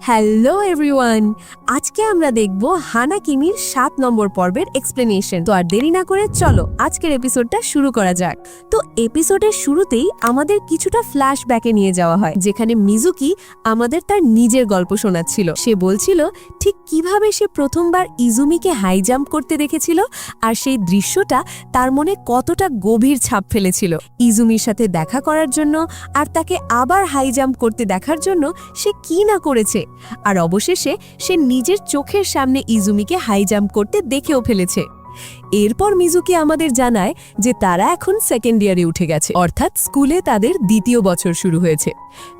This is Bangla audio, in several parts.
হ্যালো এভরিওয়ান, আজকে আমরা দেখব হানা কিমির 7 নম্বর পর্বের এক্সপ্লেনেশন। তো আর দেরি না করে চলো আজকের এপিসোডটা শুরু করা যাক। তো এপিসোডের শুরুতেই আমাদের কিছুটা ফ্ল্যাশব্যাকে নিয়ে যাওয়া হয়, যেখানে মিজুকি আমাদের তার নিজের গল্প শোনাচ্ছিল। সে বলছিল ঠিক কিভাবে সে প্রথমবার ইজুমিকে হাই জাম্প করতে দেখেছিল, আর সেই দৃশ্যটা তার মনে কতটা গভীর ছাপ ফেলেছিল। ইজুমির সাথে দেখা করার জন্য আর তাকে আবার হাই জাম্প করতে দেখার জন্য সে কি না করেছে, আর অবশেষে সে নিজের চোখের সামনে ইজুমিকে হাই জাম্প করতে দেখেও ফেলেছে। এরপর মিজুকি আমাদের জানায় যে তারা এখন সেকেন্ড ইয়ারে উঠে গেছে, অর্থাৎ স্কুলে তাদের দ্বিতীয় বছর শুরু হয়েছে।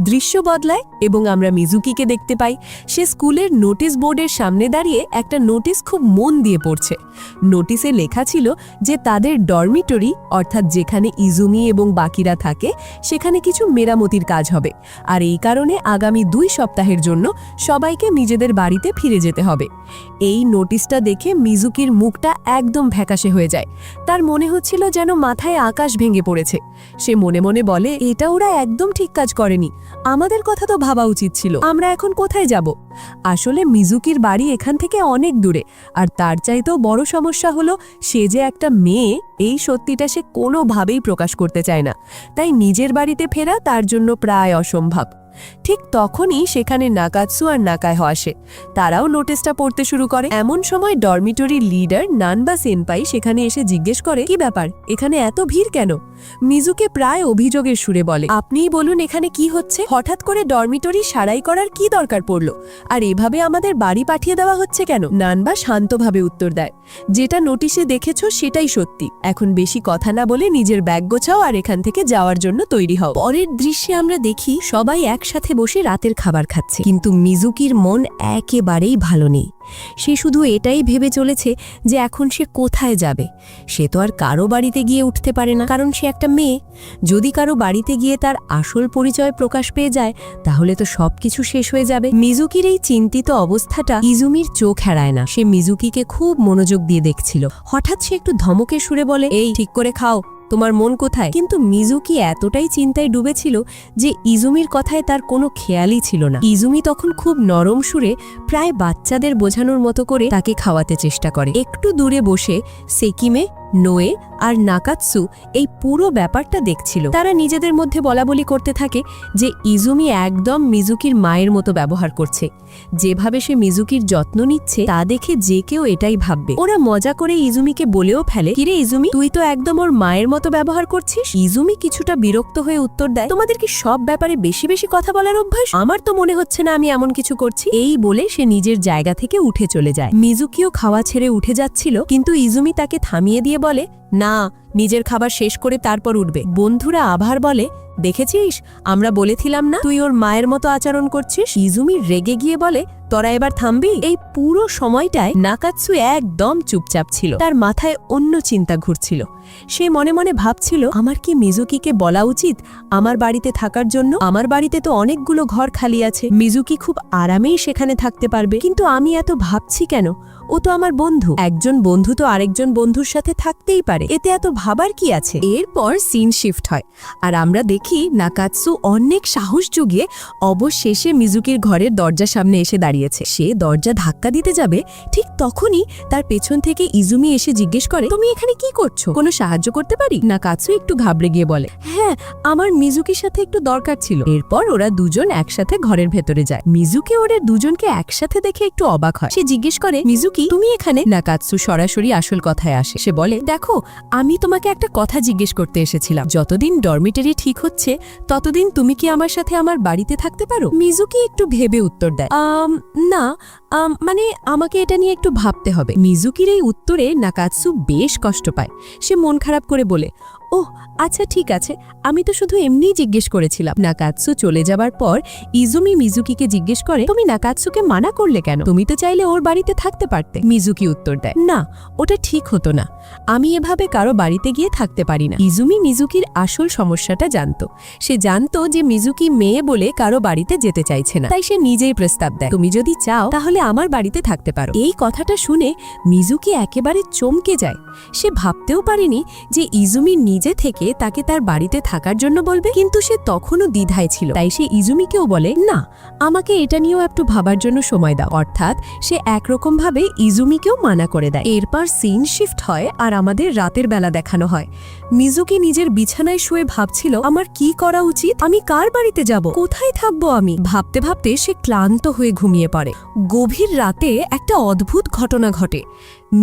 দৃশ্য বদলায় এবং আমরা মিজুকিকে দেখতে পাই সে স্কুলের নোটিশ বোর্ডের সামনে দাঁড়িয়ে একটা নোটিশ খুব মন দিয়ে পড়ছে। নোটিশে লেখা ছিল যে তাদের ডরমিটরি, অর্থাৎ যেখানে ইজুমি এবং বাকিরা থাকে, সেখানে কিছু মেরামতির কাজ হবে, আর এই কারণে আগামী 2 সপ্তাহের জন্য সবাইকে নিজেদের বাড়িতে ফিরে যেতে হবে। এই নোটিশটা দেখে মিজুকির মুখটা একদম ফ্যাকাশে হয়ে যায়। তার মনে হচ্ছিল যেন মাথায় আকাশ ভেঙে পড়েছে। সে মনে মনে বলে, এটা ওরা একদম ঠিক কাজ করেনি, আমাদের কথা তো ভাবা উচিত ছিল। আমরা এখন কোথায় যাব? আসলে মিজুকির বাড়ি এখান থেকে অনেক দূরে, আর তার চাইতেও বড় সমস্যা হলো সে যে একটা মেয়ে, এই সত্যিটা সে কোনোভাবেই প্রকাশ করতে চায় না। তাই নিজের বাড়িতে ফেরা তার জন্য প্রায় অসম্ভব। ঠিক তখনই সেখানে নাকাতসু আর নাকায়হ আসে। তারাও নোটিশটা পড়তে শুরু করে। এমন সময় ডরমিটরির লিডার নানবা সেনপাই সেখানে এসে জিজ্ঞেস করে, কি ব্যাপার, এখানে এত ভিড় কেন? মিজুকে প্রায় অভিযোগের সুরে বলে, আপনিই বলুন এখানে কি হচ্ছে? হঠাৎ করে ডরমিটরি সারাই করার কি দরকার পড়লো, আর এভাবে আমাদের বাড়ি পাঠিয়ে দেওয়া হচ্ছে কেন? নানবা শান্তভাবে উত্তর দেয়, যেটা নোটিশে দেখেছো সেটাই সত্যি। এখন বেশি কথা না বলে নিজের ব্যাগ গোছাও আর এখান থেকে যাওয়ার জন্য তৈরি হও। পরের দৃশ্যে আমরা দেখি সবাই একসাথে বসে রাতের খাবার খাচ্ছে, কিন্তু মিজুকির মন একেবারেই ভালো নেই। সে শুধু এটাই ভেবে চলেছে যে এখন সে কোথায় যাবে। সে তো আর কারো বাড়িতে গিয়ে উঠতে পারে না, কারণ সে একটা মেয়ে। যদি কারো বাড়িতে গিয়ে তার আসল পরিচয় প্রকাশ পেয়ে যায়, তাহলে তো সবকিছু শেষ হয়ে যাবে। মিজুকির এই চিন্তিত অবস্থাটা ইজুমির চোখ এড়ায় না। সে মিজুকিকে খুব মনোযোগ দিয়ে দেখছিল। হঠাৎ সে একটু ধমকের সুরে বলে, এই ঠিক করে খাও, তোমার মন কোথায়? কিন্তু মিজুকি এতটাই চিন্তায় ডুবেছিল যে ইজুমির কথায় তার কোনো খেয়ালই ছিল না। ইজুমি তখন খুব নরম সুরে, প্রায় বাচ্চাদের বোঝানোর মতো করে তাকে খাওয়াতে চেষ্টা করে। একটু দূরে বসে সেকিমে, নোয়ে আর নাকাতসু এই পুরো ব্যাপারটা দেখছিল। তারা নিজেদের মধ্যে বলাবলি করতে থাকে যে ইজুমি একদম মিজুকির মায়ের মতো ব্যবহার করছে। যেভাবে সে মিজুকির যত্ন নিচ্ছে তা দেখে যে কেউ এটাই ভাববে। ওরা মজা করে ইজুমিকে বলেও ফেলে, কিরে ইজুমি, তুই তো একদম ওর মায়ের মতো ব্যবহার করছিস। ইজুমি কিছুটা বিরক্ত হয়ে উত্তর দেয়, তোমাদের কি সব ব্যাপারে বেশি বেশি কথা বলার অভ্যাস? আমার তো মনে হচ্ছে না আমি এমন কিছু করছি। এই বলে সে নিজের জায়গা থেকে উঠে চলে যায়। মিজুকিও খাওয়া ছেড়ে উঠে যাচ্ছিল, কিন্তু ইজুমি তাকে থামিয়ে দিয়ে বলে, না, নিজের খাবার শেষ করে তারপর উঠবে। বন্ধুরা আবার বলে, দেখেছিস, আমরা বলেছিলাম না তুই ওর মায়ের মতো আচরণ করছিস। ইজুমি রেগে গিয়ে বলে, তোরা এবার থামবি? এই পুরো সময়টায় নাকাতসু একদম চুপচাপ ছিল। তার মাথায় অন্য চিন্তা ঘুরছিল। সে মনে মনে ভাবছিল, আমার কি মিজুকিকে বলা উচিত আমার বাড়িতে থাকার জন্য? আমার বাড়িতে তো অনেকগুলো ঘর খালি আছে, মিজুকি খুব আরামেই সেখানে থাকতে পারবে। কিন্তু আমি এত ভাবছি কেন? ও তো আমার বন্ধু। একজন বন্ধু তো আরেকজন বন্ধুর সাথে থাকতেই পারে, এতে এত ভাবার কি আছে? এরপর সিন শিফট হয়, আর আমরা দেখি নাকাতসু অনেক সাহস জুগিয়ে অবশেষে মিজুকির ঘরের দরজার সামনে এসে দাঁড়িয়েছে। সে দরজা ধাক্কা দিতে যাবে, ঠিক তখনই তার পেছন থেকে ইজুমি এসে জিজ্ঞেস করে, তুমি এখানে কি করছো? কোনো সাহায্য করতে পারি? নাকাতসু একটু ঘাবড়ে গিয়ে বলে, হ্যাঁ, আমার মিজুকির সাথে একটু দরকার ছিল। এরপর ওরা দুজন একসাথে ঘরের ভেতরে যায়। মিজুকি ওদের দুজনকে একসাথে দেখে একটু অবাক হয়। সে জিজ্ঞেস করে, মিজুকি, তুমি এখানে? নাকাতসু সরাসরি আসল কথায় আসে। সে বলে, দেখো, আমি তোমাকে একটা কথা জিজ্ঞেস করতে এসেছিলাম। যতদিন ডরমিটরি ঠিক হচ্ছে ততদিন তুমি কি আমার সাথে আমার বাড়িতে থাকতে পারো? মিজুকি একটু ভেবে উত্তর দেয়, না, মানে আমাকে এটা নিয়ে একটু ভাবতে হবে। মিজুকির এই উত্তরে নাকাতসু বেশ কষ্ট পায়। সে মন খারাপ করে বলে, ওহ আচ্ছা ঠিক আছে, আমি তো শুধু এমনিই জিজ্ঞেস করেছিলাম। নাকাতসু চলে যাবার পর ইজুমি মিজুকিকে জিজ্ঞেস করে, তুমি নাকাতসুকে মানা করলে কেন? তুমি তো চাইলে ওর বাড়িতে থাকতে পারতে। মিজুকি উত্তর দেয়, না, ওটা ঠিক হতো না, আমি এভাবে কারো বাড়িতে গিয়ে থাকতে পারি না। ইজুমি মিজুকির আসল সমস্যাটা জানতো। সে জানতো যে মিজুকি মেয়ে বলে কারো বাড়িতে যেতে চাইছে না, তাই সে নিজেই প্রস্তাব দেয়, তুমি যদি চাও তাহলে আমার বাড়িতে থাকতে পারো। এই কথাটা শুনে মিজুকি একেবারে চমকে যায়। সে ভাবতেও পারেনি যে ইজুমি নিজে থেকে তাকে তার বাড়িতে থাকার জন্য বলবে, কিন্তু সে তখনও দ্বিধায় ছিল। তাই সে ইজুমিকেও বলে, না, আমাকে এটা নিয়েও একটু ভাবার জন্য সময় দাও। অর্থাৎ সে একরকম ভাবে ইজুমিকেও মানা করে দেয়। এরপর সিন শিফট হয় আর আমাদের রাতের বেলা দেখানো হয়। মিজুকি নিজের বিছানায় শুয়ে ভাবছিল, আমার কি করা উচিত, আমি কার বাড়িতে যাব, কোথায় থাকবো আমি। ভাবতে ভাবতে সে ক্লান্ত হয়ে ঘুমিয়ে পড়ে। গভীর রাতে একটা অদ্ভুত ঘটনা ঘটে।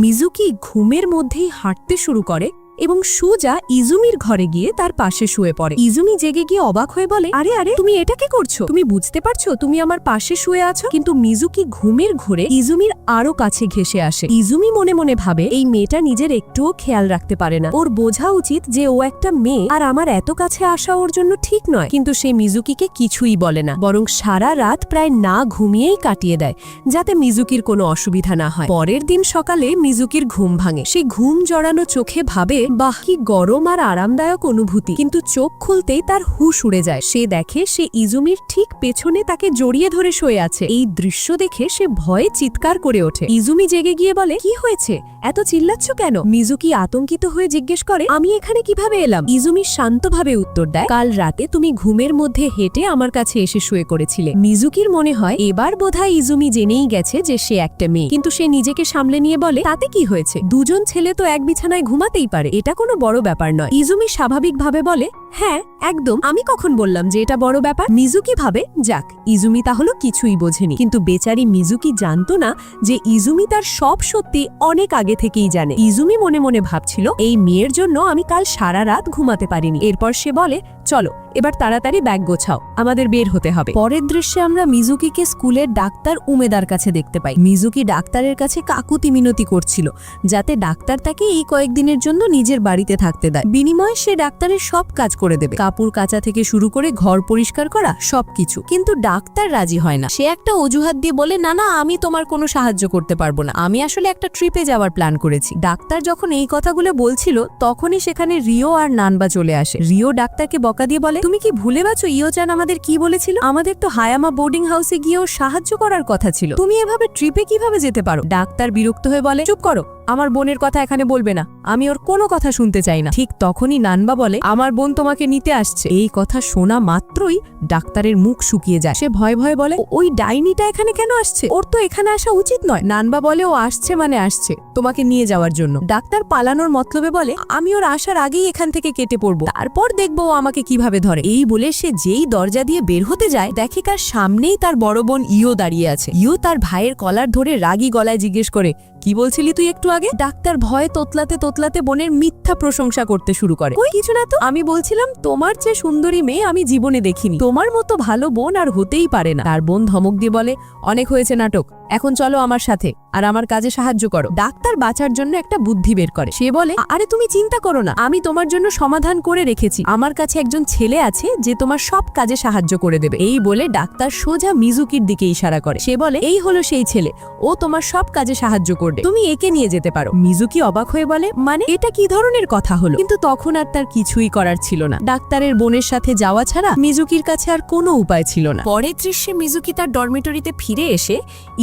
মিজুকি ঘুমের মধ্যেই হাঁটতে শুরু করে এবং সোজা ইজুমির ঘরে গিয়ে তার পাশে শুয়ে পড়ে। ইজুমি জেগে গিয়ে অবাক হয়ে বলে, আরে আরে, তুমি এটা কি করছো? তুমি বুঝতে পারছো তুমি আমার পাশে শুয়ে আছো? কিন্তু মিজুকি ঘুমের ঘোরে ইজুমির আরো কাছে ঘেসে আসে। ইজুমি মনে মনে ভাবে, এই মেয়েটা নিজের একটুও খেয়াল রাখতে পারে না, ওর বোঝা উচিত যে ও একটা মেয়ে আর আমার এত কাছে আসা ওর জন্য ঠিক নয়। কিন্তু সে মিজুকিকে কিছুই বলে না, বরং সারা রাত প্রায় না ঘুমিয়েই কাটিয়ে দেয়, যাতে মিজুকির কোনো অসুবিধা না হয়। পরের দিন সকালে মিজুকির ঘুম ভাঙে। সে ঘুম জড়ানো চোখে ভাবে, বাহ, কি গরম আর আরামদায়ক অনুভূতি। কিন্তু চোখ খুলতেই তার হুঁশ উড়ে যায়। সে দেখে সে ইজুমির ঠিক পেছনে তাকে জড়িয়ে ধরে শুয়ে আছে। এই দৃশ্য দেখে সে ভয়ে চিৎকার করে ওঠে। ইজুমি জেগে গিয়ে বলে, কি হয়েছে, এত চিল্লাচ্ছ কেন? মিজুকি আতঙ্কিত হয়ে জিজ্ঞেস করে, আমি এখানে কিভাবে এলাম? ইজুমি শান্তভাবে উত্তর দেয়, কাল রাতে তুমি ঘুমের মধ্যে হেঁটে আমার কাছে এসে শুয়ে করেছিলে। মিজুকির মনে হয় এবার বোধহয় ইজুমি জেনেই গেছে যে সে একটা মেয়ে, কিন্তু সে নিজেকে সামলে নিয়ে বলে, তাতে কি হয়েছে, দুজন ছেলে তো এক বিছানায় ঘুমাতেই পারে, এটা কোনো বড় ব্যাপার নয়। ইজুমি স্বাভাবিকভাবে বলে, হ্যাঁ একদম, আমি কখন বললাম যে এটা বড় ব্যাপার? মিজুকি ভাবে, যাক, ইজুমি তাহলে কিছুই বোঝেনি। কিন্তু বেচারি মিজুকি জানতো না যে ইজুমি তার সব সত্যি অনেক আগে থেকেই জানে। ইজুমি মনে মনে ভাবছিল, এই মেয়ের জন্য আমি কাল সারা রাত ঘুমাতে পারিনি। এরপর সে বলে, চলো এবার তাড়াতাড়ি ব্যাগ গোছাও, আমাদের বের হতে হবে। পরের দৃশ্যে আমরা মিজুকিকে স্কুলের ডাক্তার উমেদার কাছে দেখতে পাই। মিজুকি ডাক্তারের কাছে কাকুতি মিনতি করছিল যাতে ডাক্তার তাকে এই কয়েকদিনের জন্য নিজের বাড়িতে থাকতে দেয়। বিনিময়ে সে ডাক্তারের সব কাজ করে দেবে, কাপড় কাচা থেকে শুরু করে ঘর পরিষ্কার করা সবকিছু। কিন্তু ডাক্তার রাজি হয় না। সে একটা অজুহাত দিয়ে বলে, না না, আমি তোমার কোনো সাহায্য করতে পারবো না, আমি আসলে একটা ট্রিপে যাওয়ার প্ল্যান করেছি। ডাক্তার যখন এই কথাগুলো বলছিল তখনই সেখানে রিও আর নানবা চলে আসে। রিও ডাক্তারকে বকা দিয়ে বলে, তুমি কি ভুলে গেছো ইয়োচান আমাদের কি বলেছিল? আমাদের তো হায়ামা বোর্ডিং হাউসে গিয়েও সাহায্য করার কথা ছিল, তুমি এভাবে ট্রিপে কিভাবে যেতে পারো? ডাক্তার বিরক্ত হয়ে বলে, চুপ করো, আমার বোনের কথা এখানে বলবে না, আমি ওর কোনো কথা শুনতে চাই না। ঠিক তখনই নানবা বলে, আমার বোন তোমাকে নিতে আসছে। এই কথা শোনা মাত্রই ডাক্তারের মুখ শুকিয়ে যায়। সে ভয়ে ভয়ে বলে, ওই ডাইনিটা এখানে কেন আসছে? ওর তো এখানে আসা উচিত নয়। নানবা বলে, ও আসছে মানে আসছে, তোমাকে নিয়ে যাওয়ার জন্য। ডাক্তার পালানোর মতলবে বলে, আমি ওর আসার আগেই এখান থেকে কেটে পড়বো, তারপর দেখবো ও আমাকে কিভাবে ধরে। এই বলে সে যেই দরজা দিয়ে বের হতে যায়, দেখে কার সামনেই তার বড় বোন ইয়ো দাঁড়িয়ে আছে। ইয়ো তার ভাইয়ের কলার ধরে রাগী গলায় জিজ্ঞেস করে, কি বলছিলি তুই একটু আগে? ডাক্তার ভয়ে তোতলাতে তোতলাতে বোনের মিথ্যা প্রশংসা করতে শুরু করে, ওই কিছু না তো, আমি বলছিলাম তোমার চেয়ে সুন্দরী মেয়ে আমি জীবনে দেখিনি, তোমার মতো ভালো বোন আর হতেই পারে না। তার বোন ধমক দিয়ে বলে, অনেক হয়েছে নাটক, এখন চলো আমার সাথে আর আমার কাজে সাহায্য করো। ডাক্তার বাঁচার জন্য একটা বুদ্ধি বের করে। সে বলে, আরে তুমি চিন্তা করো না, আমি তোমার জন্য সমাধান করে রেখেছি, আমার কাছে একজন ছেলে আছে যে তোমার সব কাজে সাহায্য করে দেবে। এই বলে ডাক্তার সোজা মিজুকির দিকে ইশারা করে। সে বলে, এই হলো সেই ছেলে, ও তোমার সব কাজে সাহায্য করবে, তুমি একে নিয়ে যেতে পারো। মিজুকি অবাক হয়ে বলে, মানে এটা কি ধরনের কথা হলো? কিন্তু তখন আর তার কিছুই করার ছিল না। ডাক্তারের বোনের সাথে যাওয়া ছাড়া মিজুকির কাছে আর কোনো উপায় ছিল না। পরের দৃশ্যে মিজুকি তার ডরমিটরিতে ফিরে এসে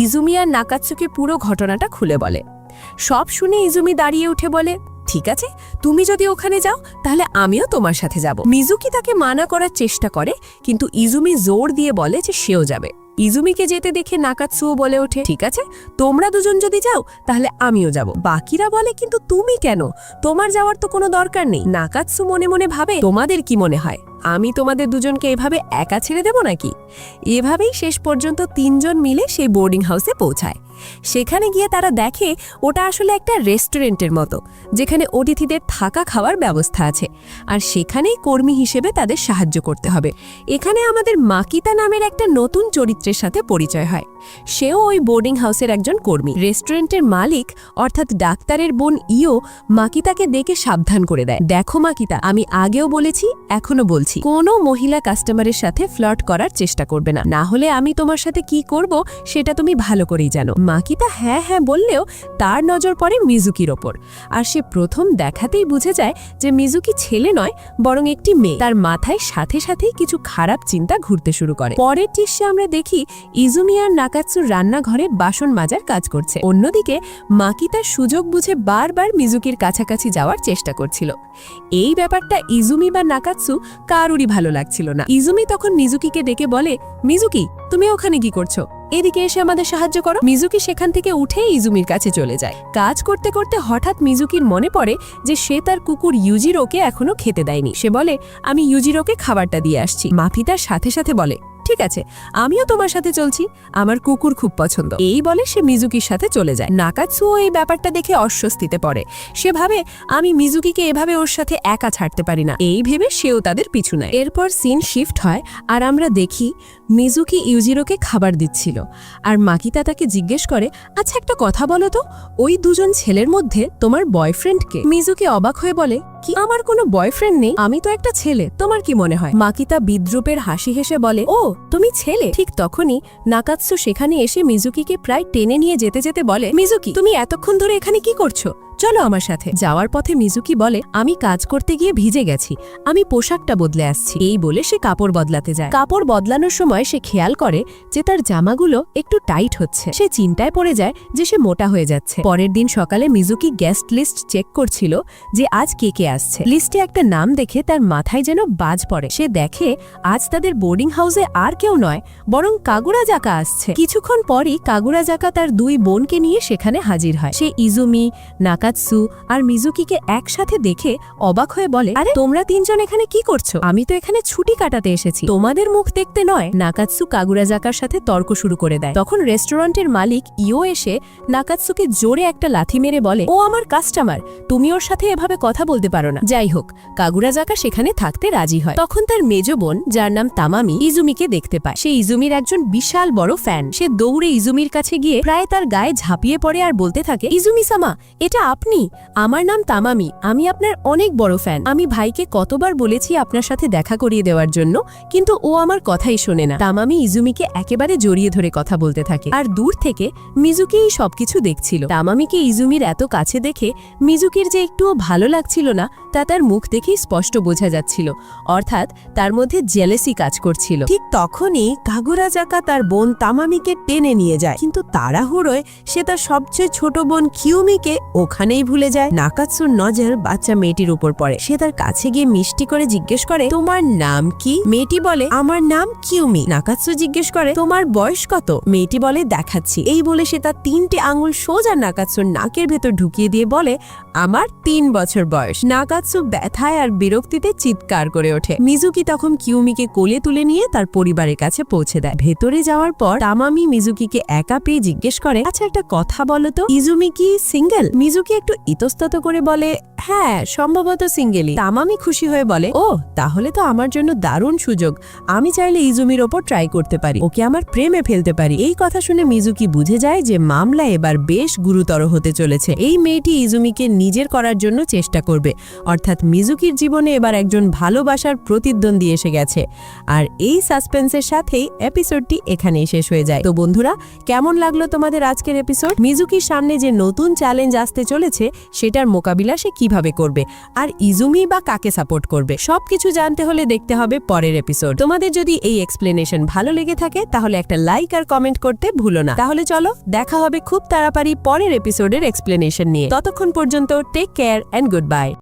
ইজুমি আর নাকাতসুকে পুরো ঘটনাটা খুলে বলে। সব শুনে ইজুমি দাঁড়িয়ে উঠে বলে, ঠিক আছে, তুমি যদি ওখানে যাও তাহলে আমিও তোমার সাথে যাব। মিজুকি তাকে মানা করার চেষ্টা করে, কিন্তু ইজুমি জোর দিয়ে বলে যে সেও যাবে। ইজুমিকে যেতে দেখে নাকাতসুও বলে ওঠে, ঠিক আছে, তোমরা দুজন যদি যাও তাহলে আমিও যাব। বাকিরা বলে, কিন্তু তুমি কেন? তোমার যাওয়ার তো কোনো দরকার নেই। নাকাতসু মনে মনে ভাবে, তোমাদের কি মনে হয় আমি তোমাদের দুজনকে এভাবে একা ছেড়ে দেব নাকি? এভাবেই শেষ পর্যন্ত তিনজন মিলে সেই বোর্ডিং হাউসে পৌঁছায়। সেখানে গিয়ে তারা দেখে ওটা আসলে একটা রেস্টুরেন্টের মতো, যেখানে অতিথিদের থাকা খাওয়ার ব্যবস্থা আছে, আর সেখানেই কর্মী হিসেবে তাদের সাহায্য করতে হবে। এখানে আমাদের মাকিতা নামের একটা নতুন চরিত্রের সাথে পরিচয় হয়। সেও ওই বোর্ডিং হাউসের একজন কর্মী। রেস্টুরেন্টের মালিক অর্থাৎ ডাক্তারের বোন ইও মাকিতাকে দেখে সাবধান করে দেয়, দেখো মাকিতা, আমি আগেও বলেছি এখনো বলছি, কোনো মহিলা কাস্টমারের সাথে ফ্লার্ট করার চেষ্টা করবে না, না হলে আমি তোমার সাথে কি করব সেটা তুমি ভালো করেই জানো। মাকিতা হ্যাঁ হ্যাঁ বললেও তার নজর পড়ে মিজুকির ওপর। আর সে প্রথম দেখাতেই বুঝে যায় যে মিজুকি ছেলে নয়, বরং একটি মেয়ে। তার মাথায় সাথে সাথেই কিছু খারাপ চিন্তা ঘুরতে শুরু করে। পরের দৃশ্যে আমরা দেখি ইজুমি আর নাকাতসুর রান্নাঘরে বাসন মাজার কাজ করছে। অন্যদিকে মাকিতা সুযোগ বুঝে বারবার মিজুকির কাছাকাছি যাওয়ার চেষ্টা করছিল। এই ব্যাপারটা ইজুমি বা নাকাতসু কারুরই ভালো লাগছিল না। ইজুমি তখন মিজুকিকে ডেকে বলে, মিজুকি তুমি ওখানে কি করছো? এদিকে এসে আমাদের সাহায্য করো। মিজুকি সেখান থেকে উঠে ইজুমির কাছে চলে যায়। কাজ করতে করতে হঠাৎ মিজুকির মনে পড়ে যে সে তার কুকুর ইউজিরোকে এখনো খেতে দেয়নি। সে বলে, আমি ইউজিরোকে খাবারটা দিয়ে আসছি। মাফিতার সাথে সাথে বলে, ঠিক আছে, আমিও তোমার সাথে চলছি, আমার কুকুর খুব পছন্দ। এই বলে সে মিজুকির সাথে চলে যায়। নাকাতসুও এই ব্যাপারটা দেখে অস্বস্তিতে পড়ে। সে ভাবে, আমি মিজুকিকে এভাবে ওর সাথে একা ছাড়তে পারি না। এই ভেবে সেও তাদের পিছু নেয়। এরপর সিন শিফট হয় আর আমরা দেখি মিজুকি ইউজিরোকে খাবার দিচ্ছিল। আর মাকিতা তাকে জিজ্ঞেস করে, আচ্ছা একটা কথা বলো তো, ওই দুজন ছেলের মধ্যে তোমার বয়ফ্রেন্ডকে? মিজুকি অবাক হয়ে বলে, কি আমার কোনো বয়ফ্রেন্ড নেই? আমি তো একটা ছেলে, তোমার কি মনে হয়? মাকিতা বিদ্রুপের হাসি হেসে বলে, ও তুমি ছেলে? ঠিক তখনই নাকাতসু সেখানে এসে মিজুকিকে প্রায় টেনে নিয়ে যেতে যেতে বলে, মিজুকি তুমি এতক্ষণ ধরে এখানে কি করছো? চলো আমার সাথে। যাওয়ার পথে মিজুকি বলে, আমি কাজ করতে গিয়ে ভিজে গেছি, আমি পোশাকটা বদলে আসছি। এই বলে সে কাপড় বদলাতে যায়। কাপড় বদলানোর সময় সে খেয়াল করে যে তার জামাগুলো একটু টাইট হচ্ছে। সে চিন্তায় পড়ে যায় যে সে মোটা হয়ে যাচ্ছে। পরের দিন সকালে মিজুকি গেস্ট লিস্ট চেক করছিল যে আজ কে কে আসছে। লিস্টে একটা নাম দেখে তার মাথায় যেন বাজ পড়ে। সে দেখে আজ তাদের বোর্ডিং হাউসে আর কেউ নয়, বরং কাগুরাজাকা আসছে। কিছুক্ষণ পরই কাগুরাজাকা তার দুই বোনকে নিয়ে সেখানে হাজির হয়। সে ইজুমি, নাকাতসু আর মিজুকিকে একসাথে দেখে অবাক হয়ে বলে, আরে তোমরা তিনজন এখানে কি করছো? আমি তো এখানে ছুটি কাটাতে এসেছি, তোমাদের মুখ দেখতে নয়। নাকাতসু কাগুরাজাকার সাথে তর্ক শুরু করে দেয়। তখন রেস্টুরেন্টের মালিক ইও এসে নাকাতসুকে জোরে একটা লাথি মেরে বলে, ও আমার কাস্টমার, তুমি ওর সাথে এভাবে কথা বলতে পারো না। যাই হোক, কাগুরাজাকা সেখানে থাকতে রাজি হয়। তখন তার মেজ বোন, যার নাম তামামি, ইজুমিকে দেখতে পায়। সে ইজুমির একজন বিশাল বড় ফ্যান। সে দৌড়ে ইজুমির কাছে গিয়ে প্রায় তার গায়ে ঝাঁপিয়ে পড়ে আর বলতে থাকে, ইজুমি সামা, এটা আপনি? আমার নাম তামামি, আমি আপনার অনেক বড় ফ্যান। আমি ভাইকে কতবার বলেছি আপনার সাথে দেখা করিয়ে দেওয়ার জন্য, কিন্তু ও আমার কথাই শোনে না। তামামি ইজুমিকে একেবারে জড়িয়ে ধরে কথা বলতে থাকে। আর দূর থেকে মিজুকি এই সবকিছু দেখছিল। তামামিকে ইজুমির এত কাছে দেখে মিজুকির যে একটুও ভালো লাগছিল না তা তার মুখ দেখেই স্পষ্ট বোঝা যাচ্ছিল। অর্থাৎ তার মধ্যে জেলেসি কাজ করছিল। ঠিক তখনই কাগুরাজাকা তার বোন তামামিকে টেনে নিয়ে যায়, কিন্তু তাড়াহুড়োয় সে তার সবচেয়ে ছোট বোন কিউমিকে ওখানেই ভুলে যায়। নাকাতসুর নজর বাচ্চা মেয়েটির উপর পড়ে। সে তার কাছে গিয়ে মিষ্টি করে জিজ্ঞেস করে, তোমার নাম কি? মেয়েটি বলে, আমার নাম কিউমি। নাকাতসু জিজ্ঞেস করে, তোমার বয়স কত? মেয়েটি বলে, দেখাচ্ছি। এই বলে সে তার 3টে আঙুল সোজা নাকাতসুর নাকের ভেতর ঢুকিয়ে দিয়ে বলে, আমার 3 বছর বয়স। নাকাতসু ব্যথায় আর বিরক্তিতে চিৎকার করে ওঠে। মিজুকি তখন কিউমিকে কোলে তুলে নিয়ে তার পরিবারের কাছে পৌঁছে দেয়। ভেতরে যাওয়ার পর তামামি মিজুকিকে একা পেয়ে জিজ্ঞেস করে, আচ্ছা একটা কথা বলো তো, ইজুমি কি সিঙ্গেল? মিজুকি একটু ইতস্তত করে বলে, হ্যাঁ সম্ভবত সিঙ্গেলই। তামামি খুশি হয়ে বলে, ও তাহলে তো আমার জন্য দারুণ সুযোগ, আমি চাইলে ইজুমির ওপর ট্রাই করতে পারি, ওকে আমার প্রেমে ফেলতে পারি। এই কথা শুনে মিজুকি বুঝে যায় যে মামলা এবার বেশ গুরুতর হতে চলেছে। এই মেয়েটি ইজুমিকে নিজের করার জন্য চেষ্টা করবে, অর্থাৎ মিজুকির জীবনে এবার একজন ভালোবাসার প্রতিদ্বন্দ্বী এসে গেছে। আর এই সাসপেন্সের সাথেই এপিসোডটি এখানেই শেষ হয়ে যায়। তো বন্ধুরা, কেমন লাগলো তোমাদের আজকের এপিসোড? মিজুকির সামনে যে নতুন চ্যালেঞ্জ আসতে চলেছে সেটার মোকাবিলা সে কিভাবে করবে, আর ইজুমি বা কাকে সাপোর্ট করবে, সবকিছু জানতে হলে দেখতে হবে পরের এপিসোড। তোমাদের যদি এই এক্সপ্লেনেশন ভালো লেগে থাকে তাহলে একটা লাইক আর কমেন্ট করতে ভুলো না। তাহলে চলো দেখা হবে খুব তাড়াতাড়ি পরের এপিসোডের এক্সপ্লেনেশন নিয়ে। ততক্ষণ পর্যন্ত take care and good bye.